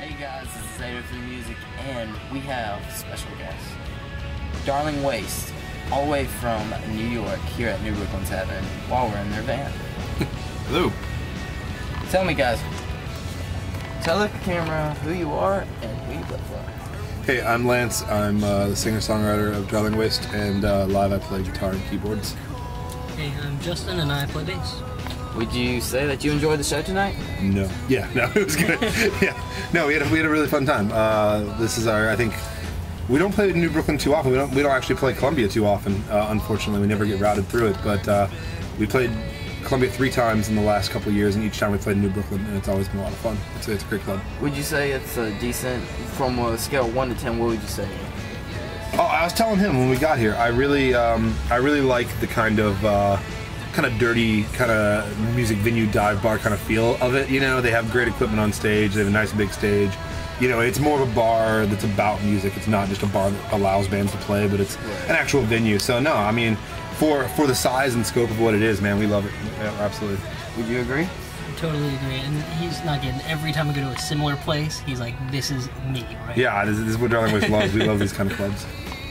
Hey guys, this is Ada for the Music, and we have special guests. Darling Waste, all the way from New York, here at New Brooklyn Tavern, while we're in their van. Hello. Tell me guys, tell the camera who you are and who you play for. Hey, I'm Lance. I'm the singer-songwriter of Darling Waste, and live I play guitar and keyboards. Hey, I'm Justin, and I play bass. Would you say that you enjoyed the show tonight? No. Yeah, no, it was good. Yeah. No, we had a really fun time. This is our, I think, we don't play New Brooklyn too often. We don't actually play Columbia too often, unfortunately. We never get routed through it, but we played Columbia 3 times in the last couple of years, and each time we played New Brooklyn, and it's always been a lot of fun. It's a great club. Would you say it's a decent, from a scale of 1 to 10, what would you say? Oh, I was telling him when we got here, I really like the kind of dirty, kind of music venue dive bar kind of feel of it. You know, they have great equipment on stage. They have a nice big stage. You know, it's more of a bar that's about music. It's not just a bar that allows bands to play, but it's an actual venue. So no, I mean, for the size and scope of what it is, man, we love it. Yeah, absolutely. Would you agree? I totally agree. And he's not getting, every time we go to a similar place, he's like, this is me, right? Yeah, this is what Darling Waste loves. We love these kind of clubs.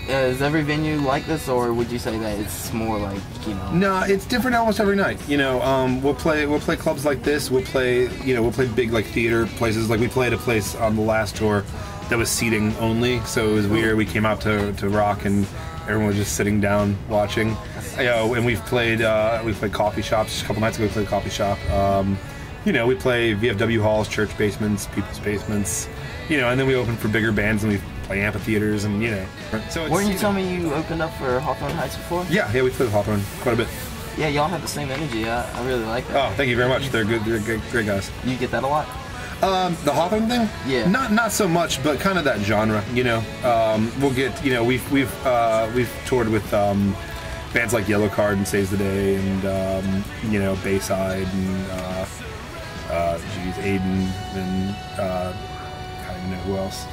Is every venue like this, or would you say that it's more like, you know? No, it's different almost every night. You know, we'll play clubs like this. We'll play big like theater places. Like we played a place on the last tour that was seating only, so it was weird. We came out to rock and everyone was just sitting down watching. You know, and we've played coffee shops. Just a couple nights ago we played a coffee shop. You know, we play VFW halls, church basements, people's basements. You know, and then we open for bigger bands and we play amphitheaters and, you know. So it's, weren't you telling me you opened up for Hawthorne Heights before? Yeah, we played with Hawthorne quite a bit. Yeah, y'all have the same energy. I really like that. Oh, thank you very much. They're good. They're great guys. You get that a lot? The Hawthorne thing? Yeah. Not so much, but kind of that genre. You know, we'll get. You know, we've toured with bands like Yellowcard and Saves the Day, and you know, Bayside and Aiden and I don't even know who else.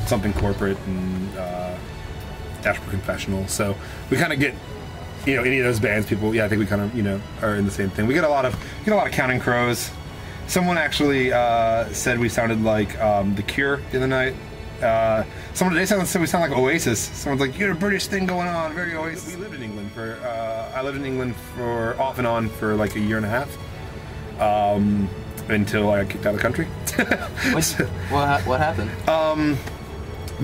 Something Corporate and Dashboard Confessional. So we kind of get, you know, any of those bands. People, yeah, I think we kind of, you know, are in the same thing. We get a lot of Counting Crows. Someone actually said we sounded like The Cure the other night. Someone today said we sound like Oasis. Someone's like, you got a British thing going on, very Oasis. We lived in England for, I lived in England for off and on for like a year and a half. Until I got kicked out of the country. What happened?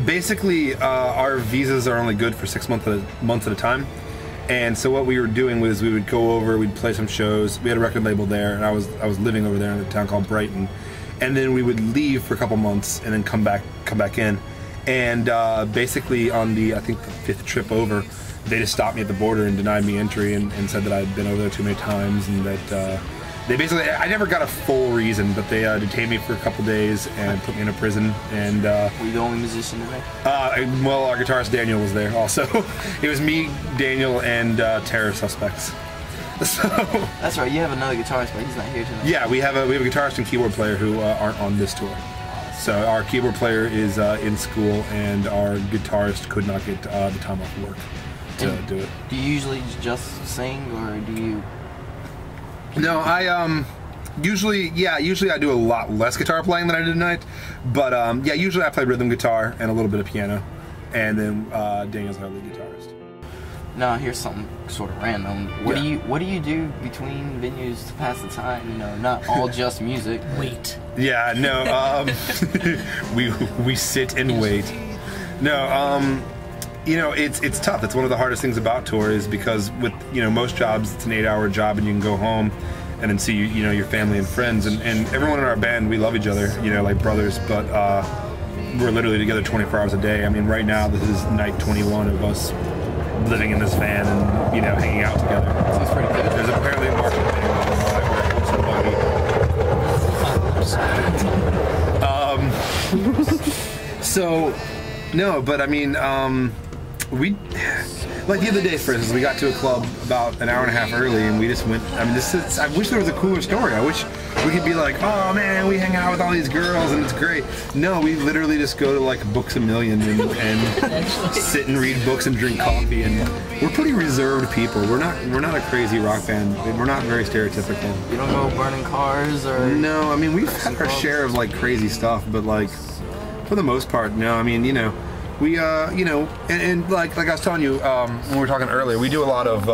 Basically, our visas are only good for 6 months at a time. And so what we were doing was we would go over, we'd play some shows. We had a record label there, and I was living over there in a town called Brighton. And then we would leave for a couple months and then come back in. And basically on I think the 5th trip over, they just stopped me at the border and denied me entry and said that I'd been over there too many times and that they basically, I never got a full reason, but they detained me for a couple days and put me in a prison. And were you the only musician there? Well, our guitarist Daniel was there also. It was me, Daniel, and terror suspects. So that's right. You have another guitarist, but he's not here tonight. Yeah, we have a guitarist and keyboard player who aren't on this tour. So our keyboard player is in school, and our guitarist could not get the time off work to do it. Do you usually just sing, or do you? No, I usually I do a lot less guitar playing than I did tonight, but yeah, usually I play rhythm guitar and a little bit of piano, and then Daniel's our lead guitarist. Now here's something sort of random. What do you do between venues to pass the time? You know, not all just music. Wait. Yeah, no, we sit and wait. No, you know, it's tough. It's one of the hardest things about tour is because with, you know, most jobs it's an 8-hour job and you can go home and then see, you know, your family and friends and everyone in our band, we love each other, you know, like brothers, but we're literally together 24 hours a day. I mean, right now this is night 21 of us living in this van and, you know, hanging out together. Seems pretty good. There's apparently a marching band. So no, but I mean, we, like the other day, for instance, we got to a club about an hour and a half early, and we just went. I mean, I wish there was a cooler story. I wish we could be like, oh man, we hang out with all these girls, and it's great. No, we literally just go to like Books A Million and sit and read books and drink coffee and we're pretty reserved people. We're not a crazy rock band. We're not very stereotypical. You don't go burning cars or... No, I mean, we've had our share of like crazy stuff, but like for the most part, no. I mean, we and like I was telling you when we were talking earlier, we do a lot of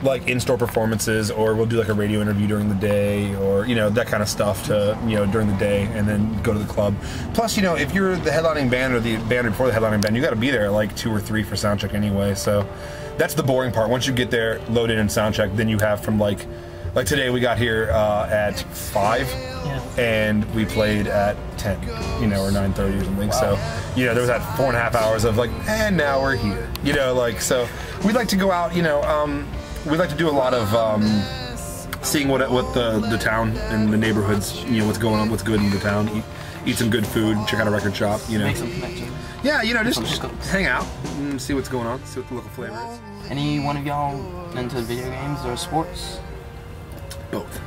like in-store performances, or we'll do like a radio interview during the day, or that kind of stuff to during the day, and then go to the club. Plus, if you're the headlining band or the band before the headlining band, you got to be there at like 2 or 3 for sound check anyway. So that's the boring part. Once you get there, load in and sound check, then you have from like today we got here at 5, and we played at 10, or 9:30 or something. Wow. So there was that 4.5 hours of like, and now we're here, so we'd like to go out, we'd like to do a lot of seeing what the town and the neighborhoods, what's going on, what's good in the town. Eat some good food, check out a record shop, Make some connections. Yeah, just hang out and see what's going on, see what the local flavor is. Any one of y'all into video games or sports? Both.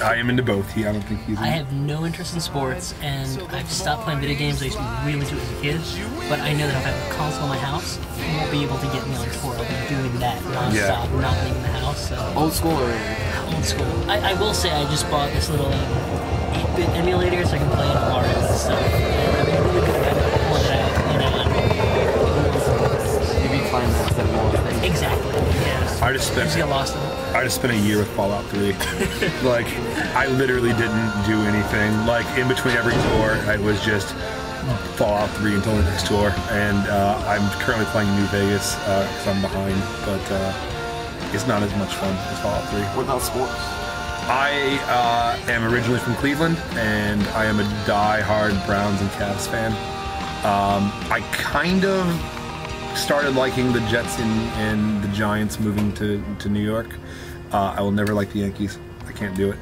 I am into both. I don't think he's. I have no interest in sports, and I've stopped playing video games. I used to be really into it as a kid, but I know that if I have a console in my house, you won't be able to get me on tour. I'll be doing that non-stop, not leaving the house. So. Old school or? Old school. I will say I just bought this little 8-bit emulator so I can play Mario and stuff. And I've been really good at it. More than You'd be playing that more thing. Exactly. Yeah. I just get lost in it. I just spent a year with Fallout 3. Like, I literally didn't do anything. Like, in between every tour, it was just Fallout 3 until the next tour. And I'm currently playing New Vegas because I'm behind, but it's not as much fun as Fallout 3. What about sports? I am originally from Cleveland, and I am a die-hard Browns and Cavs fan. I kind of started liking the Jets and the Giants moving to New York. I will never like the Yankees. I can't do it.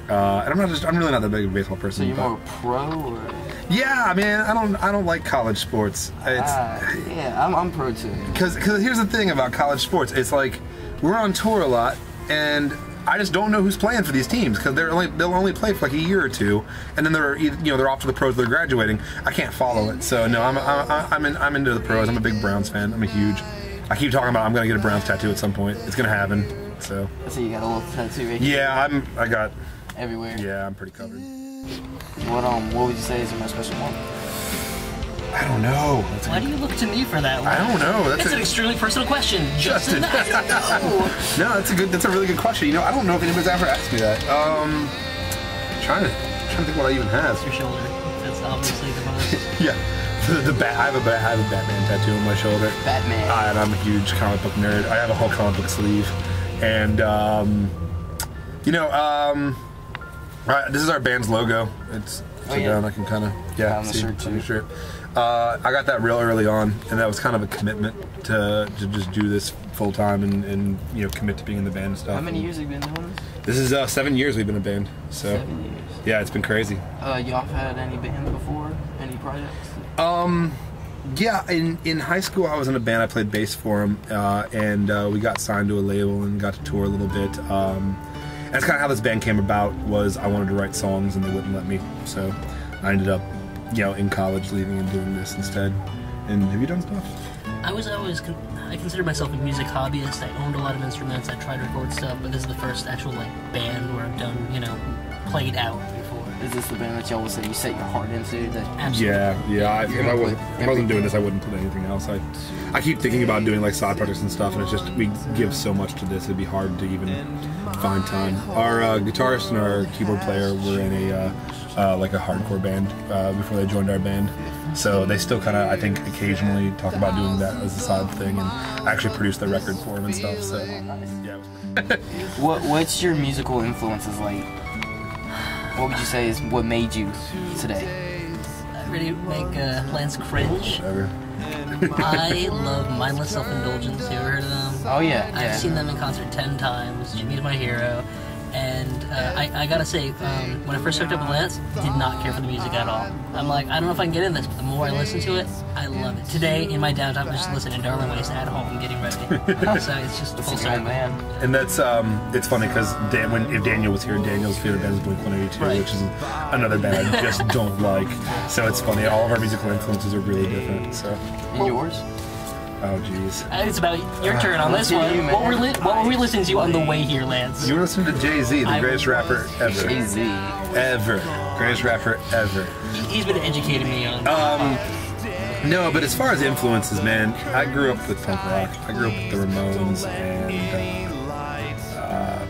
And I'm really not that big of a baseball person. So you're more pro or? Yeah, I mean, I don't like college sports. I'm pro too. Because here's the thing about college sports. It's like we're on tour a lot, and I just don't know who's playing for these teams because they'll only play for like a year or two, and then they're off to the pros. They're graduating. I can't follow it. So no, I'm into the pros. I'm a big Browns fan. I'm a huge. I keep talking about I'm gonna get a Browns tattoo at some point. It's gonna happen. So you got a little tattoo right here? Yeah, I got everywhere. Yeah, I'm pretty covered. What would you say is your most special one? I don't know. Why do you look to me for that one? I don't know. That's an extremely personal question. Justin, I don't know. No, that's a really good question. I don't know if anybody's ever asked me that. Trying to think what I even have. Your shoulder. That's obviously the most. Yeah. I have a Batman tattoo on my shoulder. Batman. And I'm a huge comic book nerd. I have a whole comic book sleeve, and this is our band's logo. It's down. I can kind of see on the shirt. I got that real early on, and that was kind of a commitment to just do this full time and commit to being in the band and stuff. How many years have you been doing this? This is 7 years we've been a band. So 7 years. Yeah, it's been crazy. Y'all had any bands before? Any projects? Yeah, in high school I was in a band. I played bass for them, and we got signed to a label and got to tour a little bit. That's kind of how this band came about. Was I wanted to write songs and they wouldn't let me, so I ended up, in college, leaving and doing this instead. And have you done stuff? I consider myself a music hobbyist. I owned a lot of instruments. I tried to record stuff, but this is the first actual band where I've done played out before. Is this the band that y'all would say you set your heart into? Absolutely. Yeah. If I wasn't doing this, I wouldn't put anything else. I keep thinking about doing side projects and stuff, and it's just we give so much to this. It'd be hard to even find time. Our guitarist and our keyboard player were in a hardcore band before they joined our band. So they still kind of, I think, occasionally talk about doing that as a side thing, and I actually produced the record for them and stuff. So yeah. What's your musical influences like? What would you say is what made you today? I really make Lance cringe. I love Mindless Self-Indulgence. You ever heard of them? Oh yeah. I've seen them in concert 10 times. Jimmy's my hero. And I gotta say, when I first hooked up with Lance, did not care for the music at all. I'm like, I don't know if I can get in this, but the more I listen to it, I love it. Today, in my downtime, I'm just listening to Darling Waste at home, getting ready. So it's just full circle. And that's it's funny because if Daniel was here, Daniel's favorite band is Blink-182, right, which is another band I just don't like. So it's funny. All of our musical influences are really different. So. And yours? Oh, jeez. It's about your turn on this Let's hear one. you, man. What were we listening to on the way here, Lance? You were listening to Jay-Z, the greatest rapper ever. Jay-Z. Ever. Greatest rapper ever. He's been educating me on. No, but as far as influences, man, I grew up with punk rock. I grew up with the Ramones and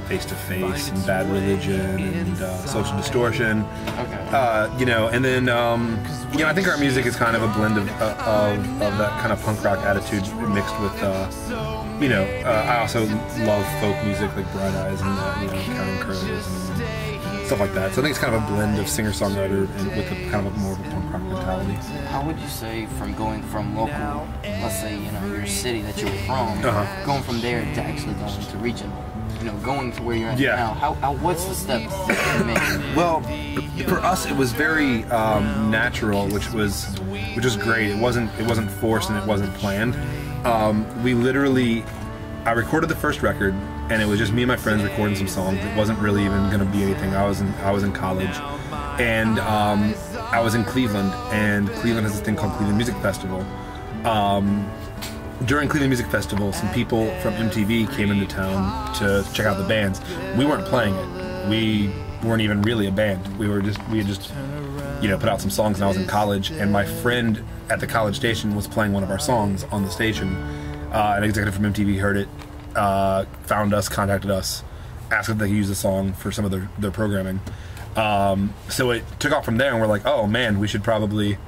Face to Face and Bad Religion and Social Distortion. Okay. You know, and then you know, I think our music is kind of a blend of that kind of punk rock attitude mixed with you know, I also love folk music like Bright Eyes and you know, Counting Crows and stuff like that. So I think it's kind of a blend of singer-songwriter and with a kind of a more of a punk rock mentality. How would you say from going from local, let's say, you know, your city that you were from, going from there to actually going to regional? You know, going to where you're at now. How what's the steps that you made? Well, for us, it was very natural, which was great. It wasn't forced and it wasn't planned. We literally, I recorded the first record, and it was just me and my friends recording some songs. It wasn't really even going to be anything. I was in college, and I was in Cleveland, and Cleveland has this thing called Cleveland Music Festival. During Cleveland Music Festival, some people from MTV came into town to check out the bands. We weren't playing it. We weren't even really a band. We had just, you know, put out some songs, and I was in college, and my friend at the college station was playing one of our songs on the station. An executive from MTV heard it, found us, contacted us, asked if they could use the song for some of their programming. So it took off from there, and we're like, oh man, we should probably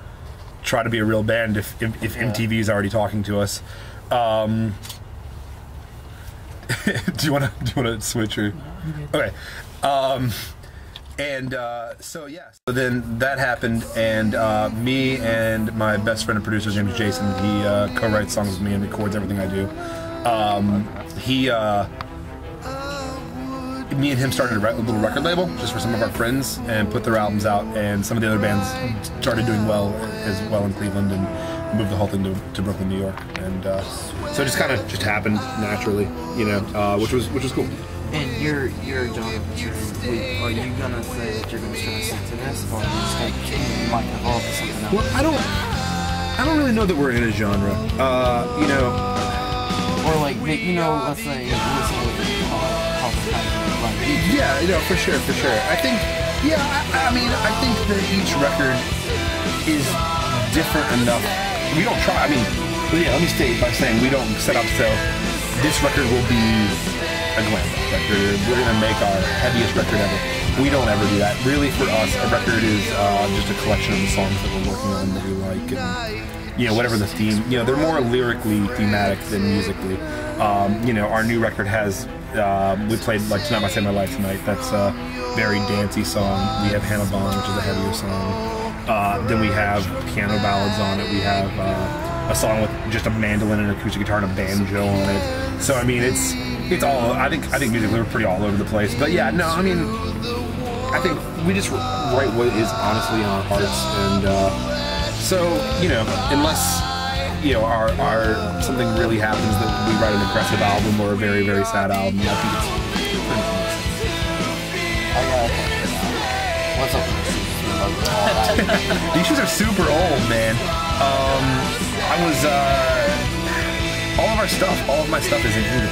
try to be a real band if MTV is already talking to us. Do you want to switch or? Okay. So yeah. So then that happened, and me and my best friend and producer, his name is Jason. He co-writes songs with me and records everything I do. Me and him started a little record label just for some of our friends and put their albums out, and some of the other bands started doing well in Cleveland and moved the whole thing to Brooklyn, New York, and so it just kind of just happened naturally, you know, which was cool. And your genre, are you gonna say that you're gonna try to stick to this, or you might evolve to something else? Well, I don't really know that we're in a genre, you know, or like, you know, let's say listen to yeah, you know, for sure. I think, yeah, I mean, I think that each record is different enough. We don't try, I mean, yeah, let me state by saying we don't set up so this record will be a glam rock record. We're going to make our heaviest record ever. We don't ever do that. Really, for us, a record is just a collection of the songs that we're working on that we like, and, you know, whatever the theme, you know, they're more lyrically thematic than musically. You know, our new record has, we played like Tonight Might Save My Life Tonight. That's a very dancey song. We have Hannah Bond, which is a heavier song. Then we have piano ballads on it. We have a song with just a mandolin and an acoustic guitar and a banjo on it. So I mean, it's all. I think musically we're pretty all over the place. But yeah, no, I mean, I think we just write what is honestly in our hearts, and so you know, unless you know, our something really happens that we write an aggressive album or a very, very sad album, I think it's pretty cool. I got it. What's up with this? These shoes are super old, man. I was all of my stuff is in England.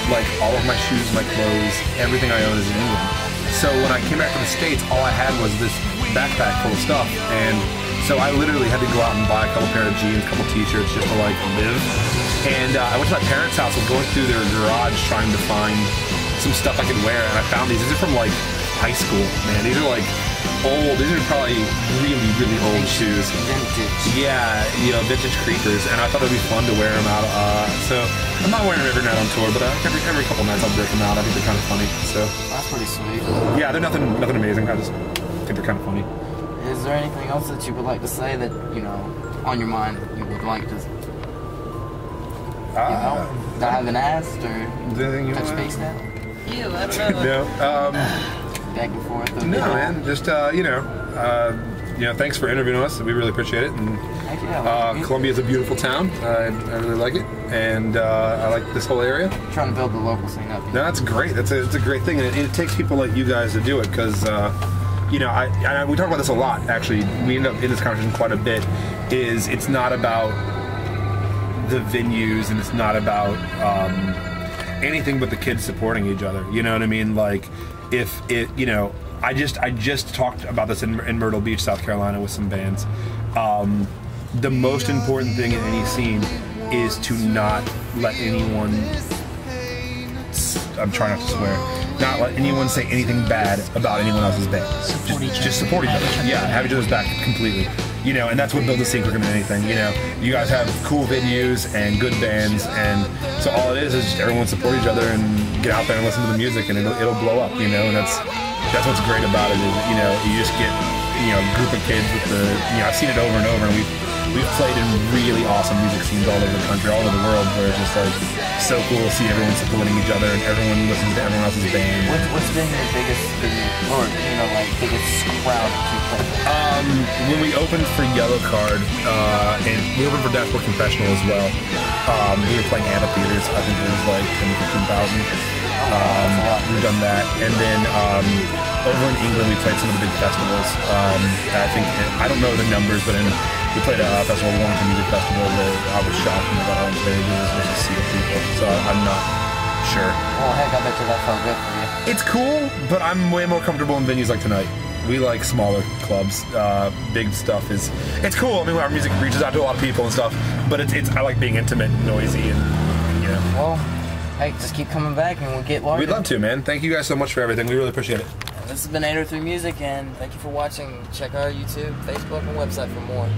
Like all of my shoes, my clothes, everything I own is in England. So when I came back to the States, all I had was this backpack full of stuff, and so I literally had to go out and buy a couple pair of jeans, a couple t-shirts just to like live. And I went to my parents' house, was going through their garage trying to find some stuff I could wear, and I found these. These are from like high school, man. These are like old. These are probably really, really old shoes. Vintage. Yeah, you know, vintage creepers, and I thought it'd be fun to wear them out. So I'm not wearing them every night on tour, but every couple nights I'll break them out. I think they're kind of funny. So that's pretty sweet. Yeah, they're nothing amazing. I just think they're kind of funny. Is there anything else that you would like to say that, you know, on your mind you would like to, that I haven't asked or touch base now? Yeah, I don't know. No. Back and forth. No, man. Just you know, thanks for interviewing us. We really appreciate it. And heck yeah, Columbia is a beautiful town. I really like it, and I like this whole area. Trying to build the local scene up. No, that's great. It's a great thing, and it takes people like you guys to do it, because you know, we talk about this a lot. Actually, we end up in this conversation quite a bit. It's not about the venues, and it's not about anything but the kids supporting each other. You know what I mean? Like, if it, you know, I just talked about this in Myrtle Beach, South Carolina, with some bands. The most important thing in any scene is to not let anyone, I'm trying not to swear, not let anyone say anything bad about anyone else's band. Just support each other. Yeah, have each other's back completely. You know, and that's what builds a scene quicker than anything. You know, you guys have cool venues and good bands, and so all it is just everyone support each other and get out there and listen to the music, and it'll blow up. You know, and that's what's great about it. Is, you know, you just get, you know, a group of kids with the, you know, I've seen it over and over, and we've played in really awesome music scenes all over the country, all over the world, where it's just like so cool to see everyone supporting each other and everyone listens to everyone else's band. What's been your biggest, or you know, like biggest crowd that you played? When we opened for Yellow Card, and we opened for Dashboard Confessional as well. We were playing amphitheaters. I think it was like 10,000 to 15,000. We've done that, and then over in England we played some of the big festivals. I think, I don't know the numbers, but we played a festival, Warrington Music Festival, where I was shocked when I got on stage. It was just a sea of people, so I'm not sure. Well, heck, I bet you that felt good for you. It's cool, but I'm way more comfortable in venues like tonight. We like smaller clubs. Big stuff it's cool. I mean, our music reaches out to a lot of people and stuff, but I like being intimate and noisy, and you know. Well, hey, just keep coming back and we'll get larger. We'd love to, man. Thank you guys so much for everything. We really appreciate it. This has been 803 Music, and thank you for watching. Check out our YouTube, Facebook, and website for more.